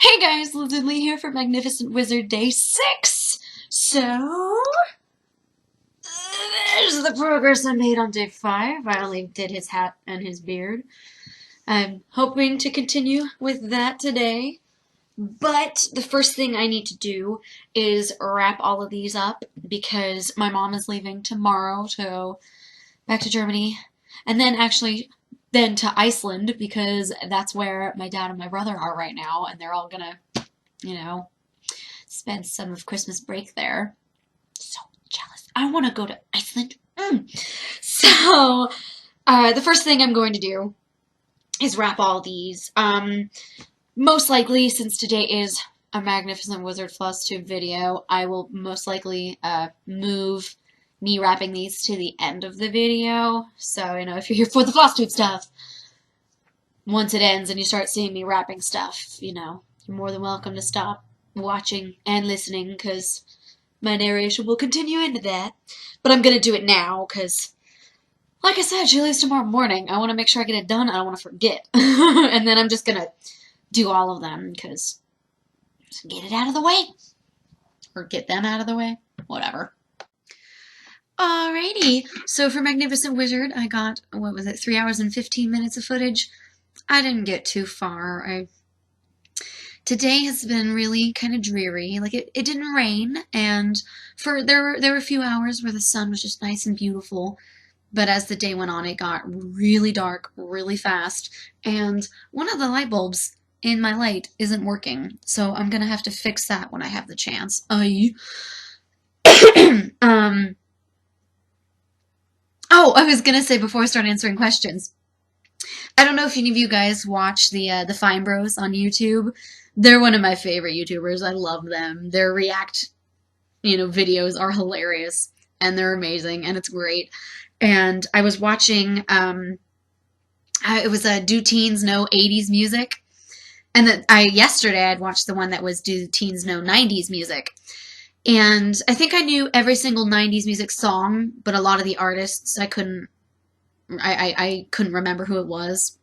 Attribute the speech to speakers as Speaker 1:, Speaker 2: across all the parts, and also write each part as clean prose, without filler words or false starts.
Speaker 1: Hey guys, Lizzie here for Magnificent Wizard Day 6. So, there's the progress I made on Day 5. I only did his hat and his beard. I'm hoping to continue with that today. But the first thing I need to do is wrap all of these up because my mom is leaving tomorrow to go back to Germany. And then to Iceland because that's where my dad and my brother are right now, and they're all gonna, spend some of Christmas break there. So jealous. I want to go to Iceland. So, the first thing I'm going to do is wrap all these. Most likely, since today is a Magnificent Wizard Flosstube video, I will most likely move me wrapping these to the end of the video. So, if you're here for the Flosstube stuff, once it ends and you start seeing me wrapping stuff, you're more than welcome to stop watching and listening because my narration will continue into that. But I'm going to do it now because, like I said, she leaves tomorrow morning. I want to make sure I get it done. I don't want to forget. And then I'm just going to do all of them because get it out of the way. Or get them out of the way. Whatever. Alrighty, so for Magnificent Wizard, I got, 3 hours and 15 minutes of footage. I didn't get too far. Today has been really kind of dreary. Like, it didn't rain, and there were a few hours where the sun was just nice and beautiful, but as the day went on, it got really dark really fast, and one of the light bulbs in my light isn't working, so I'm gonna have to fix that when I have the chance. Oh, I was gonna say before I start answering questions, I don't know if any of you guys watch the Fine Bros on YouTube. They're one of my favorite YouTubers. I love them. Their react, videos are hilarious and they're amazing and it's great. And I was watching, it was Do Teens Know 80s Music? And yesterday I'd watched the one that was Do Teens Know 90s Music? And I think I knew every single 90s music song, but a lot of the artists I couldn't remember who it was.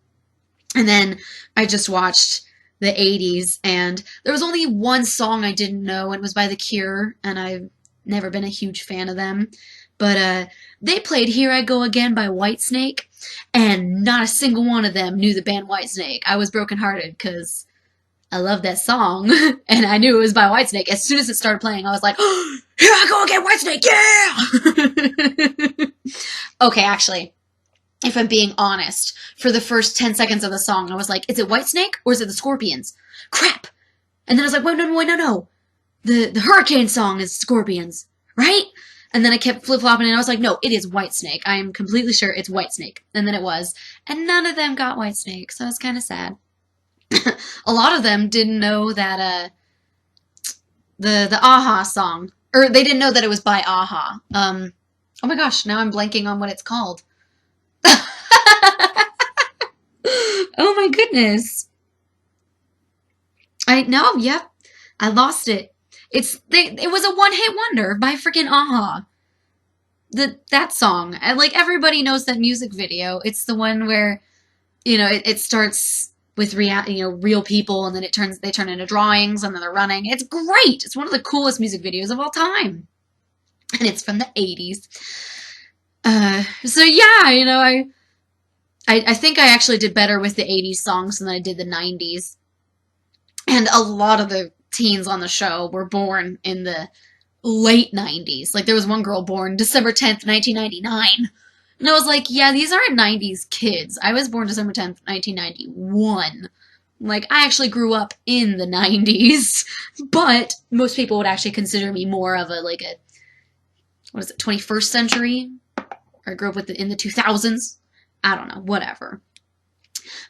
Speaker 1: And then I just watched the 80s, and there was only one song I didn't know, and it was by The Cure, and I've never been a huge fan of them. But they played Here I Go Again by Whitesnake, and not a single one of them knew the band Whitesnake. I was brokenhearted because I love that song, and I knew it was by Whitesnake. As soon as it started playing, I was like, oh, here I go again, Whitesnake, yeah! Okay, actually, if I'm being honest, for the first 10 seconds of the song, I was like, is it Whitesnake or is it the Scorpions? Crap! And then I was like, wait, no. The Hurricane song is Scorpions, right? And then I kept flip-flopping, and I was like, no, it is Whitesnake. I am completely sure it's Whitesnake. And then it was. And none of them got Whitesnake, so I was kind of sad. A lot of them didn't know that the Aha song, or they didn't know that it was by Aha. Oh my gosh, now I'm blanking on what it's called. Oh my goodness. I lost it. It was a one-hit wonder by freaking Aha. That song. Like, everybody knows that music video. It's the one where, it starts with real people, and then they turn into drawings, and then they're running. It's great. It's one of the coolest music videos of all time. And it's from the 80s. So yeah, I think I actually did better with the 80s songs than I did the 90s. And a lot of the teens on the show were born in the late 90s. Like, there was one girl born December 10th, 1999. And I was like, yeah, these aren't 90s kids. I was born December 10th, 1991. Like, I actually grew up in the 90s. But most people would actually consider me more of a 21st century? Or I grew up in the 2000s? I don't know, whatever.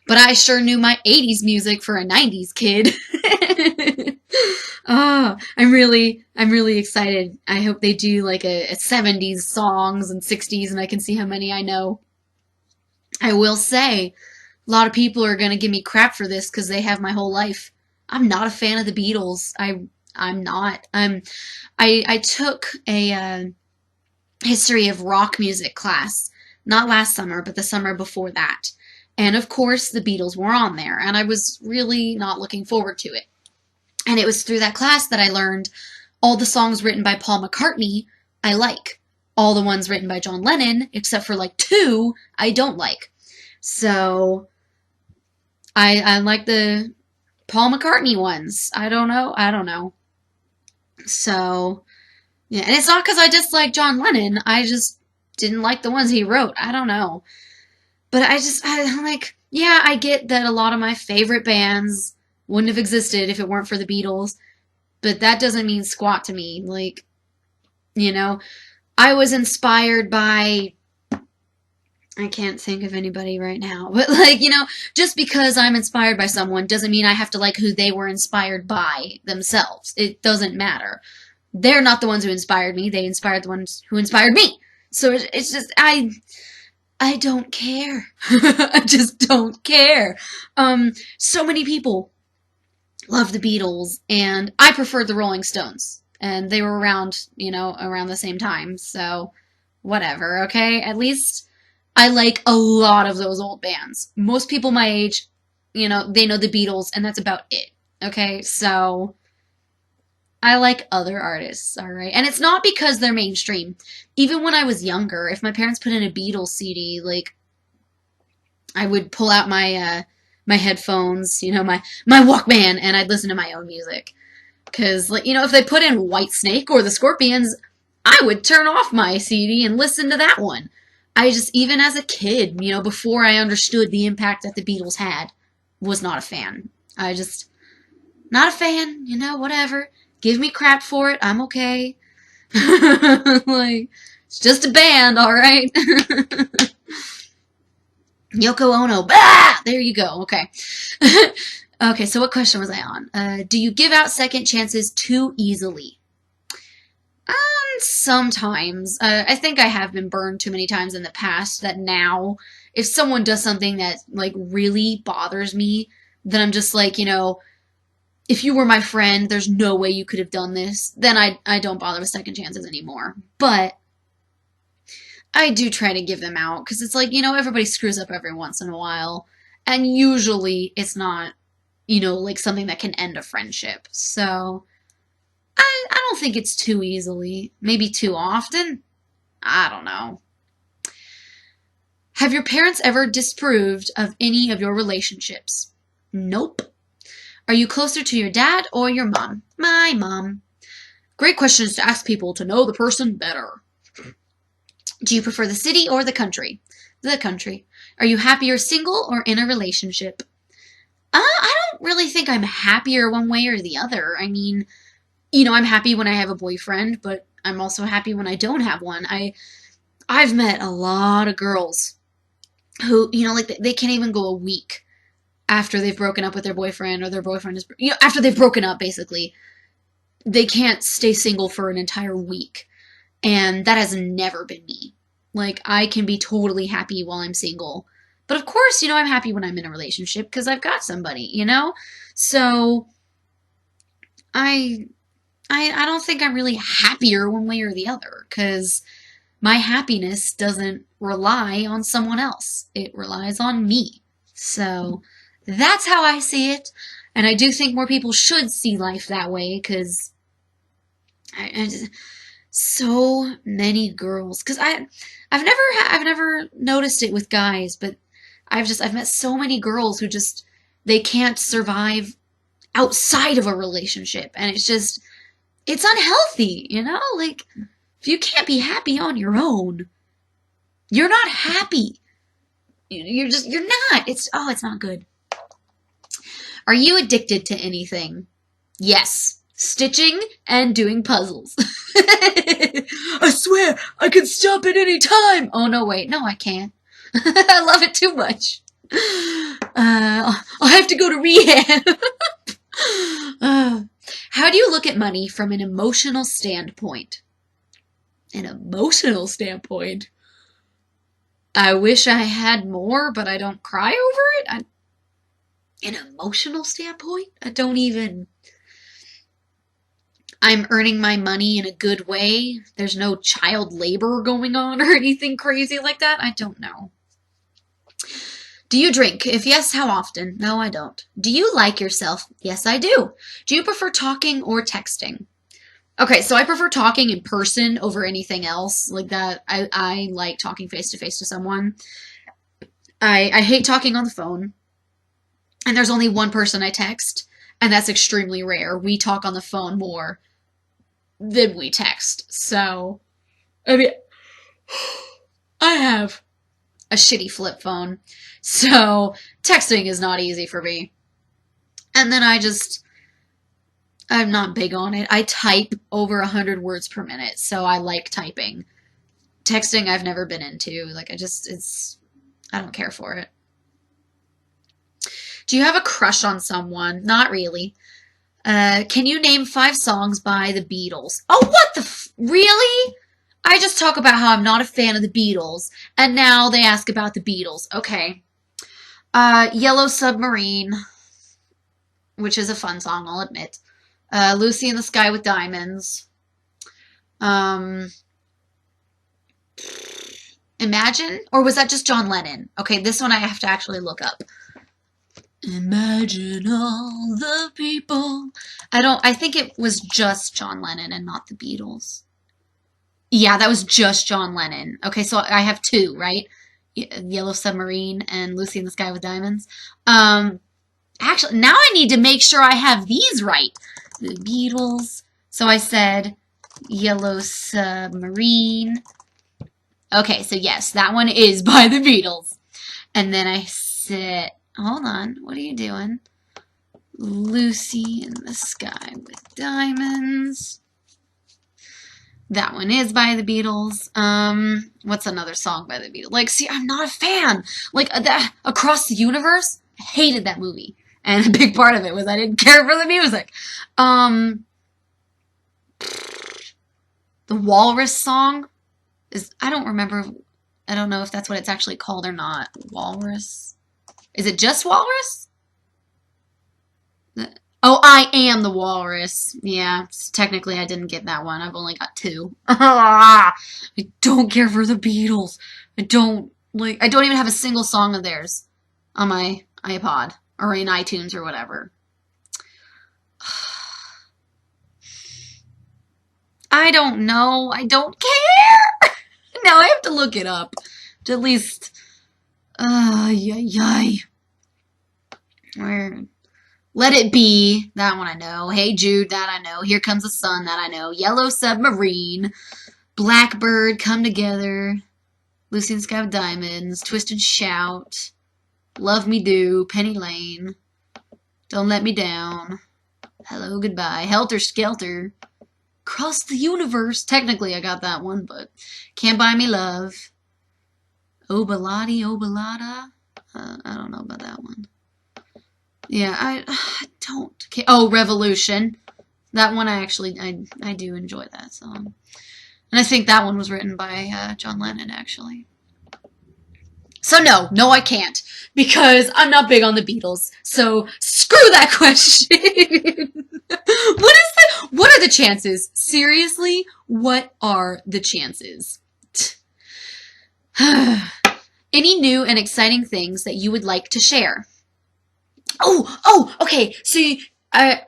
Speaker 1: But I sure knew my 80s music for a 90s kid. Oh, I'm really excited. I hope they do like a 70s songs and 60s, and I can see how many I know. I will say, a lot of people are going to give me crap for this because they have my whole life. I'm not a fan of the Beatles. I'm not. I took a history of rock music class, not last summer, but the summer before that. And of course, the Beatles were on there, and I was really not looking forward to it. And it was through that class that I learned all the songs written by Paul McCartney I like. All the ones written by John Lennon, except for like 2, I don't like. So I like the Paul McCartney ones. I don't know. So, yeah, and it's not because I dislike John Lennon. I just didn't like the ones he wrote. I don't know. But I'm like, yeah, I get that a lot of my favorite bands wouldn't have existed if it weren't for the Beatles, but that doesn't mean squat to me. Like, I was inspired by, I can't think of anybody right now, but like, just because I'm inspired by someone doesn't mean I have to like who they were inspired by themselves. It doesn't matter. They're not the ones who inspired me. They inspired the ones who inspired me. So it's just, I don't care. I just don't care. So many people love the Beatles, and I preferred the Rolling Stones. And they were around, around the same time. So, whatever, okay? At least I like a lot of those old bands. Most people my age, they know the Beatles, and that's about it. Okay? So, I like other artists, alright? And it's not because they're mainstream. Even when I was younger, if my parents put in a Beatles CD, like, I would pull out my headphones, my Walkman, and I'd listen to my own music. Because, like, if they put in Whitesnake or the Scorpions, I would turn off my CD and listen to that one. Even as a kid, before I understood the impact that the Beatles had, was not a fan. Not a fan, whatever. Give me crap for it, I'm okay. Like, it's just a band, alright? Yoko Ono, bah! There you go, okay. Okay, so what question was I on? Do you give out second chances too easily? Sometimes. I think I have been burned too many times in the past that now, if someone does something that, like, really bothers me, then I'm just like, if you were my friend, there's no way you could have done this, then I don't bother with second chances anymore. But I do try to give them out, because it's like, everybody screws up every once in a while, and usually it's not like something that can end a friendship. So, I don't think it's too easily. Maybe too often? I don't know. Have your parents ever disapproved of any of your relationships? Nope. Are you closer to your dad or your mom? My mom. Great questions to ask people to know the person better. Do you prefer the city or the country? The country. Are you happier single or in a relationship? I don't really think I'm happier one way or the other. I mean, I'm happy when I have a boyfriend, but I'm also happy when I don't have one. I've met a lot of girls who, like, they can't even go a week after they've broken up with their boyfriend, or their boyfriend is, after they've broken up, basically. They can't stay single for an entire week. And that has never been me. Like, I can be totally happy while I'm single. But of course, I'm happy when I'm in a relationship because I've got somebody, So, I don't think I'm really happier one way or the other, because my happiness doesn't rely on someone else. It relies on me. So, that's how I see it. And I do think more people should see life that way, because so many girls, because I've never noticed it with guys, but I've met so many girls who they can't survive outside of a relationship, and it's unhealthy, like, if you can't be happy on your own, you're not happy. You're not. It's not good. Are you addicted to anything? Yes. Stitching and doing puzzles. I swear, I can stop at any time. Oh, no, wait. No, I can't. I love it too much. I'll have to go to rehab. How do you look at money from an emotional standpoint? An emotional standpoint? I wish I had more, but I don't cry over it. An emotional standpoint? I'm earning my money in a good way. There's no child labor going on or anything crazy like that. I don't know. Do you drink? If yes, how often? No, I don't. Do you like yourself? Yes, I do. Do you prefer talking or texting? Okay, so I prefer talking in person over anything else like that. I like talking face to face to someone. I hate talking on the phone, and there's only one person I text, and that's extremely rare. We talk on the phone more than we text. So, I mean, I have a shitty flip phone, so texting is not easy for me. And then I'm not big on it. I type over 100 words per minute, so I like typing. Texting I've never been into. Like I don't care for it. Do you have a crush on someone? Not really. Can you name 5 songs by the Beatles? Oh, what really? I just talk about how I'm not a fan of the Beatles, and now they ask about the Beatles. Okay. Yellow Submarine, which is a fun song, I'll admit. Lucy in the Sky with Diamonds. Um, Imagine? Or was that just John Lennon? Okay, this one I have to actually look up. Imagine all the people. I think it was just John Lennon and not the Beatles. Yeah, that was just John Lennon. Okay, so I have 2, right? Yellow Submarine and Lucy in the Sky with Diamonds. Actually, now I need to make sure I have these right. The Beatles. So I said Yellow Submarine. Okay, so yes, that one is by the Beatles. And then I said, hold on, what are you doing? Lucy in the Sky with Diamonds. That one is by the Beatles. What's another song by the Beatles? Like, see, I'm not a fan. Like, that Across the Universe, I hated that movie. And a big part of it was I didn't care for the music. The Walrus song I don't remember, I don't know if that's what it's actually called or not. Walrus? Is it just Walrus? Oh, I Am the Walrus. Yeah, technically I didn't get that one. I've only got 2. I don't care for the Beatles. I don't even have a single song of theirs on my iPod or in iTunes or whatever. I don't know. I don't care. Now I have to look it up. To at least, where? Let It Be, that one I know. Hey Jude, that I know. Here Comes the Sun, that I know. Yellow Submarine, Blackbird, Come Together, Lucy in the Sky with Diamonds, Twist and Shout, Love Me Do, Penny Lane, Don't Let Me Down, Hello Goodbye, Helter Skelter, Cross the Universe. Technically I got that one, but Can't Buy Me Love, Obalati, Obalata. I don't know about that one. Yeah, I don't care. Oh, Revolution. That one I do enjoy that song. And I think that one was written by John Lennon, actually. So no, I can't. Because I'm not big on the Beatles. So screw that question. What are the chances? Seriously, what are the chances? Any new and exciting things that you would like to share? Okay. So, well,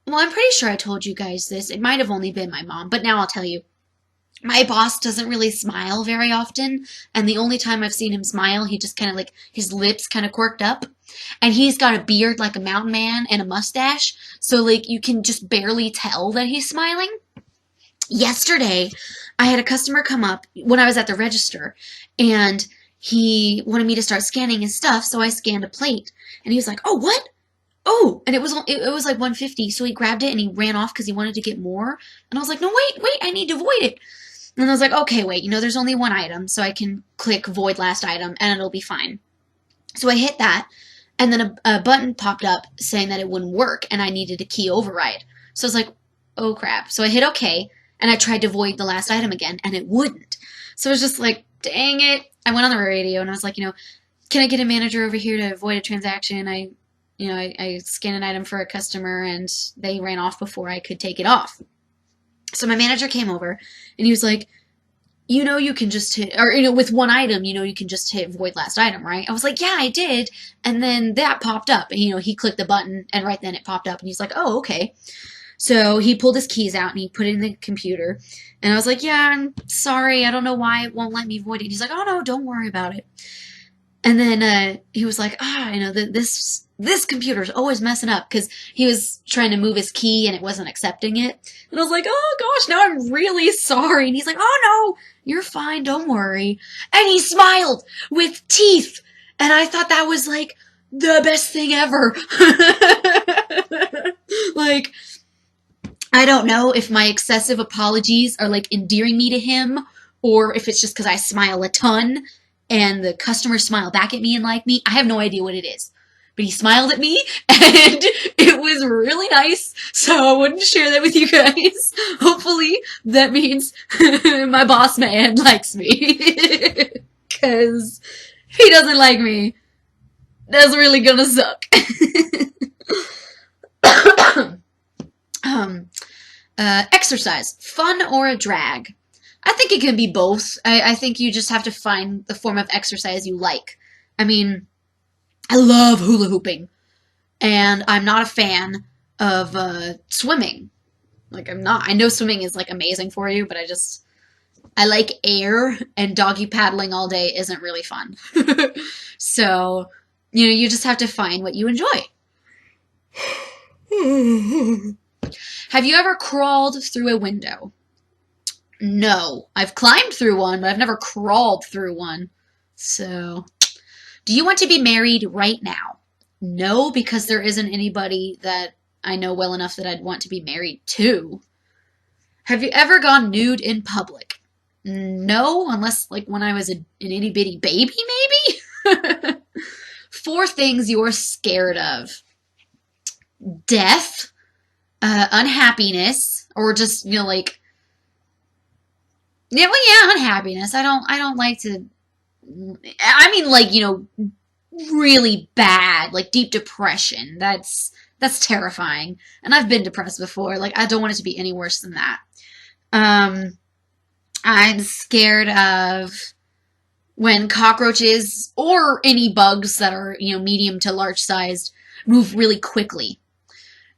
Speaker 1: I'm pretty sure I told you guys this. It might have only been my mom, but now I'll tell you. My boss doesn't really smile very often, and the only time I've seen him smile, he just kind of like, his lips kind of quirked up, and he's got a beard like a mountain man and a mustache, so like you can just barely tell that he's smiling. Yesterday, I had a customer come up when I was at the register, and he wanted me to start scanning his stuff, so I scanned a plate. And he was like, "Oh, what? Oh!" And it was like 150, so he grabbed it and he ran off because he wanted to get more. And I was like, "No, wait, I need to void it." And I was like, "Okay, wait, there's only one item, so I can click void last item and it'll be fine." So I hit that, and then a button popped up saying that it wouldn't work and I needed a key override. So I was like, "Oh crap!" So I hit OK, and I tried to void the last item again, and it wouldn't. So I was just like, "Dang it!" I went on the radio and I was like, "Can I get a manager over here to avoid a transaction? I scanned an item for a customer and they ran off before I could take it off." So my manager came over and he was like, you can just hit, or, with one item, you can just hit void last item, right? I was like, yeah, I did. And then that popped up. And, he clicked the button, and right then it popped up. And he's like, oh, okay. So he pulled his keys out, and he put it in the computer. And I was like, yeah, I'm sorry. I don't know why it won't let me void it. And he's like, oh, no, don't worry about it. And then he was like, this computer's always messing up, because he was trying to move his key and it wasn't accepting it. And I was like, oh gosh, now I'm really sorry. And he's like, oh no, you're fine, don't worry. And he smiled with teeth. And I thought that was like the best thing ever. Like, I don't know if my excessive apologies are like endearing me to him, or if it's just because I smile a ton and the customers smile back at me and like me. I have no idea what it is. But he smiled at me, and it was really nice, so I wanted to share that with you guys. Hopefully that means my boss man likes me. Because if he doesn't like me, that's really gonna suck. Exercise, fun or a drag? I think it can be both. I think you just have to find the form of exercise you like. I mean, I love hula hooping, and I'm not a fan of swimming. Like, I'm not. I know swimming is like amazing for you, but I like air, and doggy paddling all day isn't really fun. So, you just have to find what you enjoy. Have you ever crawled through a window? No. I've climbed through one, but I've never crawled through one. So, do you want to be married right now? No, because there isn't anybody that I know well enough that I'd want to be married to. Have you ever gone nude in public? No, unless like when I was an itty bitty baby, maybe? 4 things you're scared of. Death, unhappiness, or just, like, unhappiness. I don't like to, I mean, like, really bad, like deep depression. That's terrifying. And I've been depressed before. Like, I don't want it to be any worse than that. I'm scared of when cockroaches or any bugs that are, medium to large sized move really quickly.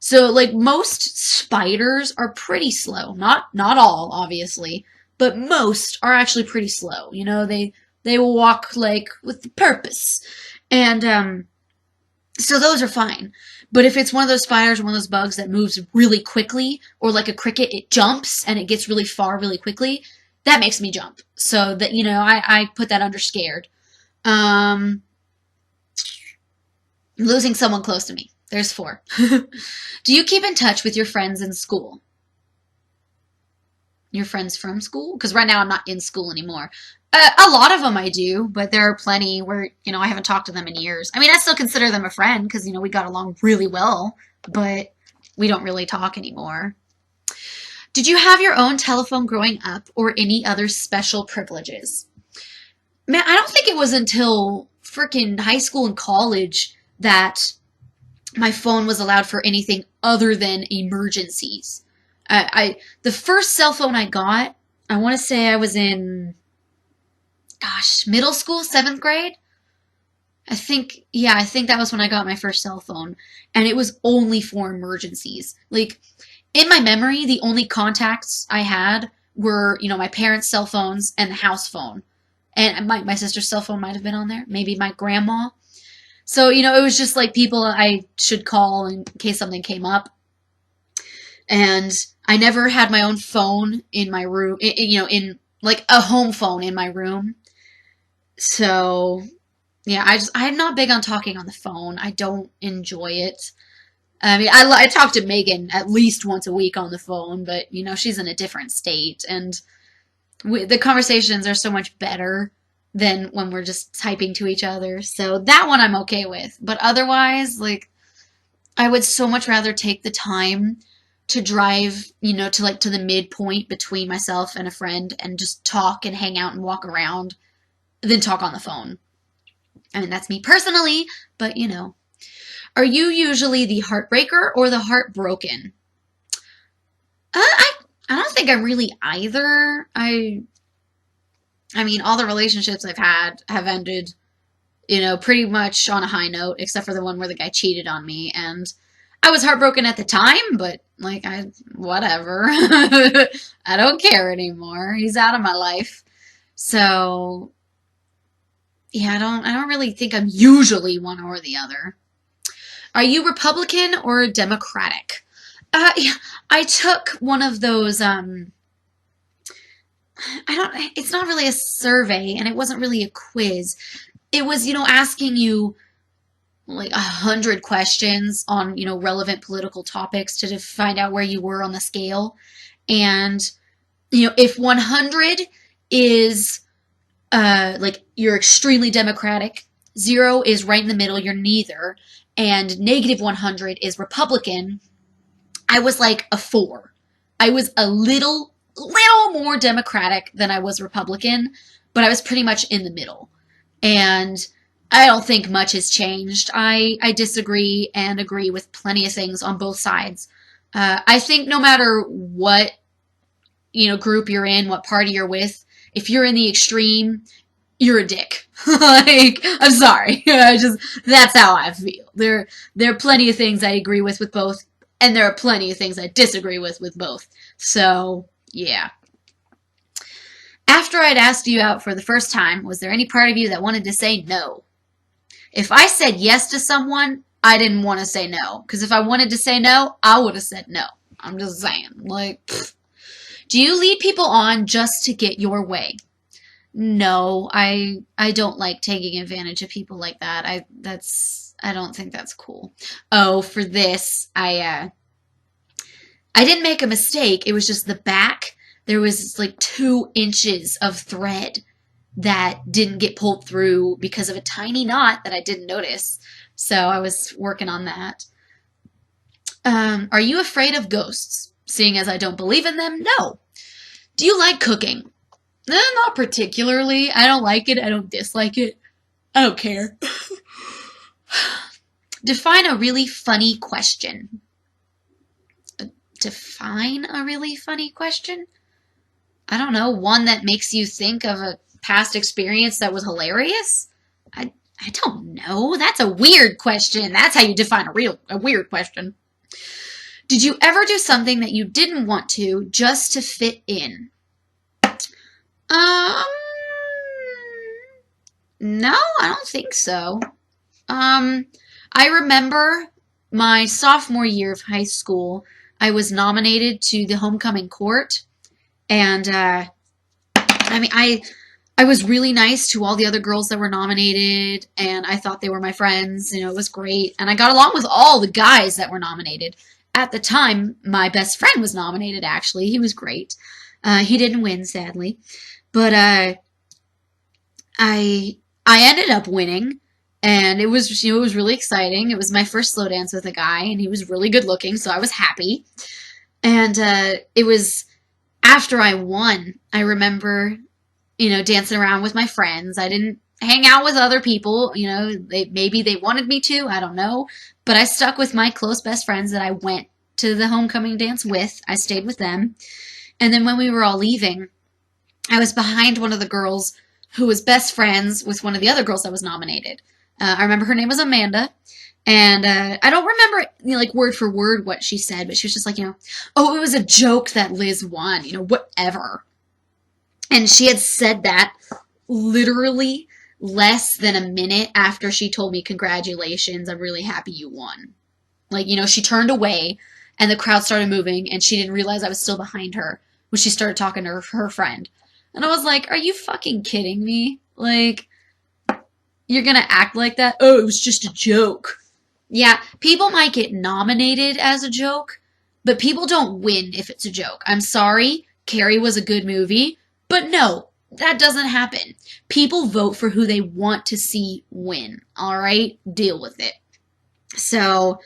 Speaker 1: So, like, most spiders are pretty slow. Not all, obviously, but most are actually pretty slow. They will walk, like, with purpose. And, so those are fine. But if it's one of those spiders or one of those bugs that moves really quickly, or like a cricket, it jumps and it gets really far really quickly, that makes me jump. So that, I put that under scared. Losing someone close to me. There's 4. Do you keep in touch with your friends in school? Your friends from school? Because right now I'm not in school anymore. A lot of them I do, but there are plenty where, I haven't talked to them in years. I mean, I still consider them a friend because, we got along really well, but we don't really talk anymore. Did you have your own telephone growing up or any other special privileges? Man, I don't think it was until freaking high school and college that my phone was allowed for anything other than emergencies. The first cell phone I got, I want to say I was in, middle school, 7th grade. I think that was when I got my first cell phone. And it was only for emergencies. Like, in my memory, the only contacts I had were, my parents' cell phones and the house phone. And my sister's cell phone might have been on there. Maybe my grandma. So, it was just like people I should call in case something came up. And I never had my own phone in my room, in like a home phone in my room. So, yeah, I'm not big on talking on the phone. I don't enjoy it. I mean, I talk to Megan at least once a week on the phone, but, she's in a different state. And the conversations are so much better than when we're just typing to each other. So that one I'm okay with. But otherwise, like, I would so much rather take the time to drive, to the midpoint between myself and a friend and just talk and hang out and walk around than talk on the phone. I mean, that's me personally, but, Are you usually the heartbreaker or the heartbroken? I don't think I'm really either. I mean, all the relationships I've had have ended, pretty much on a high note, except for the one where the guy cheated on me. And I was heartbroken at the time, but like, whatever. I don't care anymore. He's out of my life. So, yeah, I don't really think I'm usually one or the other. Are you Republican or Democratic? Yeah, I took one of those, it's not really a survey and it wasn't really a quiz. It was, asking you like 100 questions on, relevant political topics to find out where you were on the scale. And, if 100 is, like you're extremely Democratic, 0 is right in the middle, you're neither, and negative 100 is Republican, I was like a 4. I was a little more Democratic than I was Republican, but I was pretty much in the middle. And I don't think much has changed. I disagree and agree with plenty of things on both sides. I think no matter what, group you're in, what party you're with, if you're in the extreme, you're a dick. Like, I'm sorry. That's how I feel. There are plenty of things I agree with both, and there are plenty of things I disagree with both. So, yeah. After I'd asked you out for the first time, was there any part of you that wanted to say no? If I said yes to someone, I didn't want to say no. Because if I wanted to say no, I would have said no. I'm just saying. Like, pfft. Do you lead people on just to get your way? No, I don't like taking advantage of people like that. I don't think that's cool. Oh, for this, I didn't make a mistake. It was just the back. There was like 2 inches of thread that didn't get pulled through because of a tiny knot that I didn't notice. So I was working on that. Are you afraid of ghosts? Seeing as I don't believe in them, no. Do you like cooking? Not particularly. I don't like it. I don't dislike it. I don't care. Define a really funny question. Define a really funny question? I don't know. One that makes you think of a past experience that was hilarious? I don't know. That's a weird question. That's how you define a weird question. Did you ever do something that you didn't want to just to fit in? No, I don't think so. I remember my sophomore year of high school, I was nominated to the homecoming court, and I was really nice to all the other girls that were nominated, and I thought they were my friends. It was great, and I got along with all the guys that were nominated. At the time, my best friend was nominated, actually. He was great. He didn't win, sadly. But I ended up winning, and it was it was really exciting. It was my first slow dance with a guy, and he was really good looking, so I was happy. And it was after I won, I remember, dancing around with my friends. I didn't hang out with other people, maybe they wanted me to, I don't know. But I stuck with my close best friends that I went to the homecoming dance with. I stayed with them. And then when we were all leaving, I was behind one of the girls who was best friends with one of the other girls that was nominated. I remember her name was Amanda. And I don't remember, like word for word what she said, but she was just like, oh, it was a joke that Liz won, whatever. And she had said that literally less than a minute after she told me, congratulations, I'm really happy you won. Like, she turned away and the crowd started moving and she didn't realize I was still behind her when she started talking to her friend. And I was like, are you fucking kidding me? Like, you're gonna act like that? Oh, it was just a joke. Yeah, people might get nominated as a joke, but people don't win if it's a joke. I'm sorry, Carrie was a good movie, but no, that doesn't happen. People vote for who they want to see win, alright? Deal with it. So,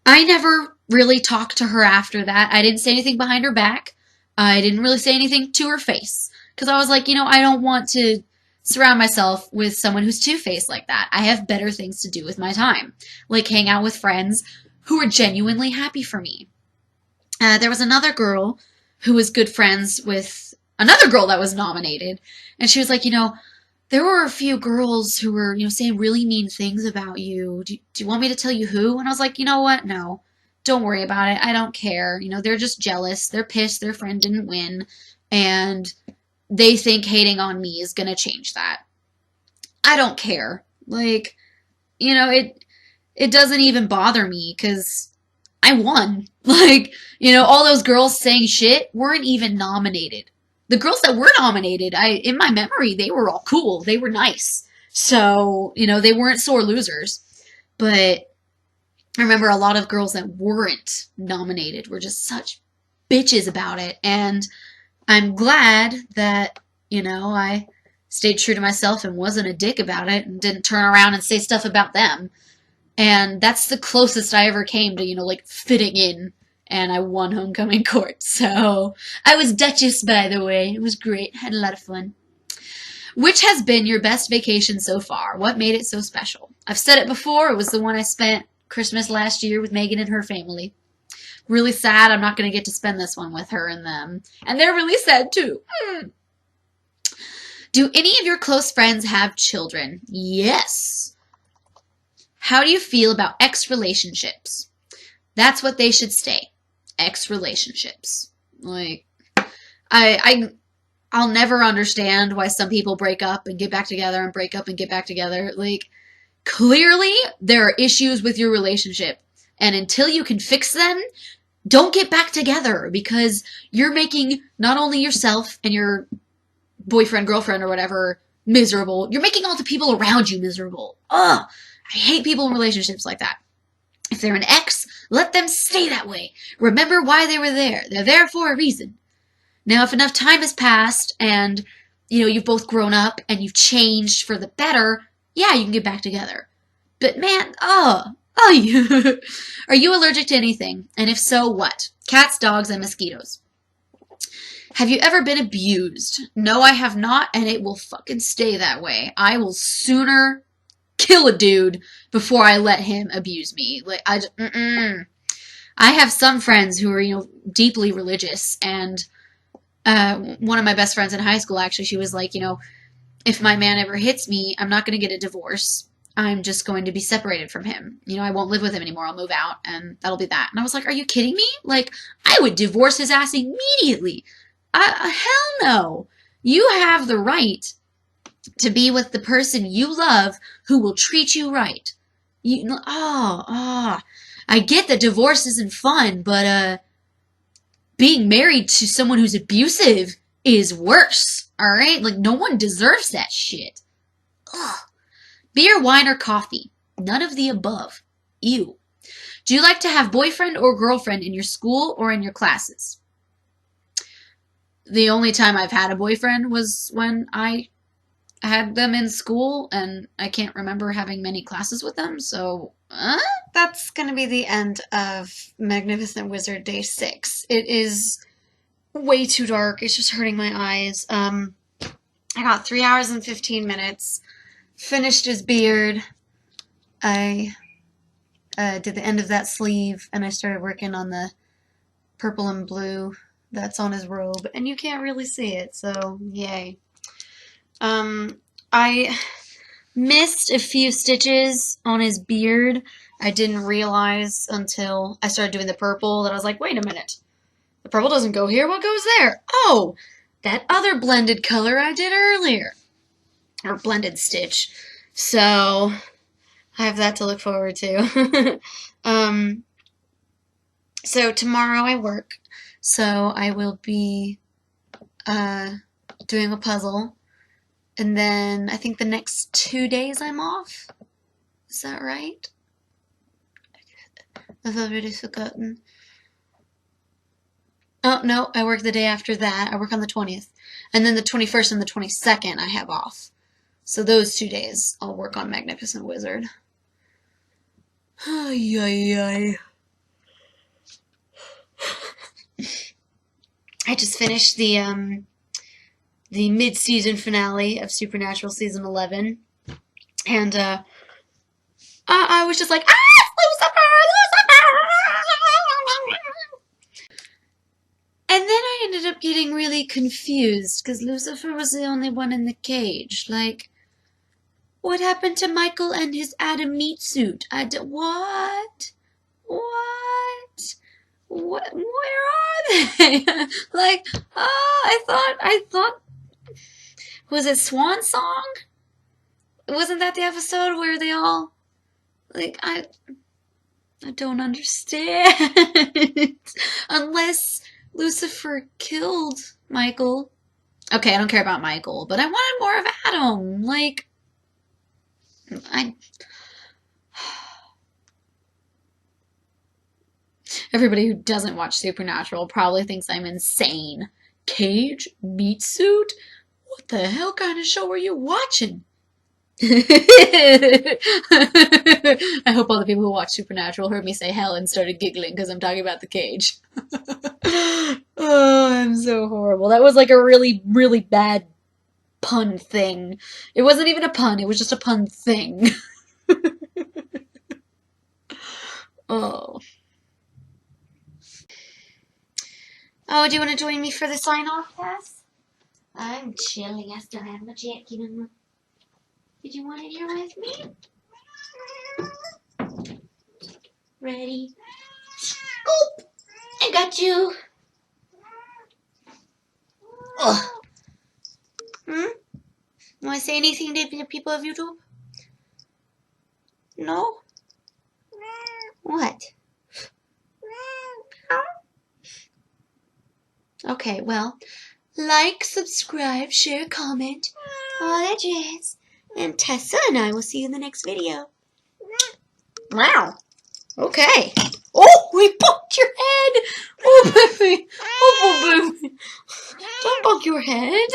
Speaker 1: I never really talked to her after that. I didn't say anything behind her back. I didn't really say anything to her face. Because I was like, I don't want to surround myself with someone who's two-faced like that. I have better things to do with my time. Like hang out with friends who are genuinely happy for me. There was another girl who was good friends with another girl that was nominated. And she was like, there were a few girls who were, saying really mean things about you. Do you want me to tell you who? And I was like, you know what? No. Don't worry about it. I don't care. They're just jealous. They're pissed their friend didn't win. And they think hating on me is going to change that. I don't care. Like, it doesn't even bother me because I won. Like, all those girls saying shit weren't even nominated. The girls that were nominated, in my memory, they were all cool. They were nice. So, they weren't sore losers. But I remember a lot of girls that weren't nominated were just such bitches about it. And I'm glad that, I stayed true to myself and wasn't a dick about it and didn't turn around and say stuff about them. And that's the closest I ever came to, fitting in. And I won homecoming court. So I was Duchess, by the way. It was great. Had a lot of fun. Which has been your best vacation so far? What made it so special? I've said it before. It was the one I spent Christmas last year with Megan and her family. Really sad I'm not going to get to spend this one with her and them. And they're really sad too. Do any of your close friends have children? Yes. How do you feel about ex-relationships? That's what they should stay. Ex-relationships. Like, I'll never understand why some people break up and get back together and break up and get back together. Like, clearly there are issues with your relationship. And until you can fix them, don't get back together because you're making not only yourself and your boyfriend, girlfriend, or whatever miserable, you're making all the people around you miserable. Ugh! I hate people in relationships like that. If they're an ex, let them stay that way. Remember why they were there. They're there for a reason. Now, if enough time has passed and, you've both grown up and you've changed for the better, yeah, you can get back together. But man, are you allergic to anything? And if so, what? Cats, dogs, and mosquitoes. Have you ever been abused? No, I have not, and it will fucking stay that way. I will sooner kill a dude before I let him abuse me. Like, I have some friends who are, deeply religious, and one of my best friends in high school, actually, she was like, if my man ever hits me, I'm not going to get a divorce. I'm just going to be separated from him. I won't live with him anymore. I'll move out, and that'll be that. And I was like, are you kidding me? Like, I would divorce his ass immediately. Hell no. You have the right to be with the person you love who will treat you right. I get that divorce isn't fun, but being married to someone who's abusive is worse. Alright? Like, no one deserves that shit. Ugh. Beer, wine, or coffee? None of the above. Ew. Do you like to have boyfriend or girlfriend in your school or in your classes? The only time I've had a boyfriend was when I had them in school, and I can't remember having many classes with them, so... That's going to be the end of Magnificent Wizard Day 6. It is way too dark. It's just hurting my eyes. I got 3 hours and 15 minutes. Finished his beard. I did the end of that sleeve, and I started working on the purple and blue that's on his robe. And you can't really see it, so yay. I missed a few stitches on his beard. I didn't realize until I started doing the purple that I was like, wait a minute. The purple doesn't go here. What goes there? Oh, that other blended color I did earlier. Or blended stitch. So, I have that to look forward to. So tomorrow I work. So I will be doing a puzzle. And then I think the next 2 days I'm off. Is that right? I've already forgotten. Oh, no, I work the day after that. I work on the 20th. And then the 21st and the 22nd I have off. So those 2 days I'll work on Magnificent Wizard. Ay, ay, ay. I just finished the mid-season finale of Supernatural Season 11. And I was just like, Lucifer! And then I ended up getting really confused because Lucifer was the only one in the cage. Like, what happened to Michael and his Adam meat suit? What? What? What? Where are they? Like, oh, I thought, was it Swan Song? Wasn't that the episode where they all, like, I don't understand. Unless Lucifer killed Michael. Okay, I don't care about Michael, but I wanted more of Adam. Like, everybody who doesn't watch Supernatural probably thinks I'm insane. Cage? Meat suit? What the hell kind of show are you watching? I hope all the people who watch Supernatural heard me say hell and started giggling because I'm talking about the cage. Oh, I'm so horrible. That was like a really, really bad pun thing. It wasn't even a pun, it was just a pun thing. Oh. Oh, do you want to join me for the sign-off, Cass? I'm chilling. I still have my jacket on. Did you want it here with me? Ready? Scoop! I got you. Ugh. Want to say anything to the people of YouTube? No? What? Okay, well, like, subscribe, share, comment, all that jazz. And Tessa and I will see you in the next video. Wow. Okay. Oh, we bumped your head. Oh, baby. Oh, baby. Don't bump your head.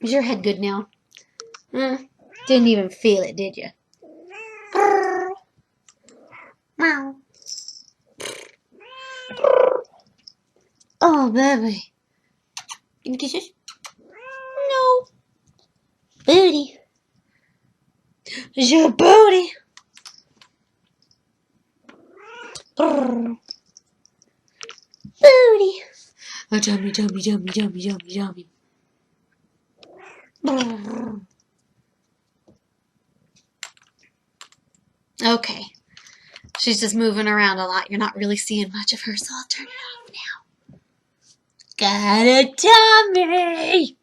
Speaker 1: Is your head good now? Didn't even feel it, did you? Meow. Oh, baby. Any kisses? No. Booty. It's your booty. Booty. Oh, yummy, yummy, yummy, yummy, yummy, yummy. Okay. She's just moving around a lot. You're not really seeing much of her, so I'll turn it off now. Got a tummy!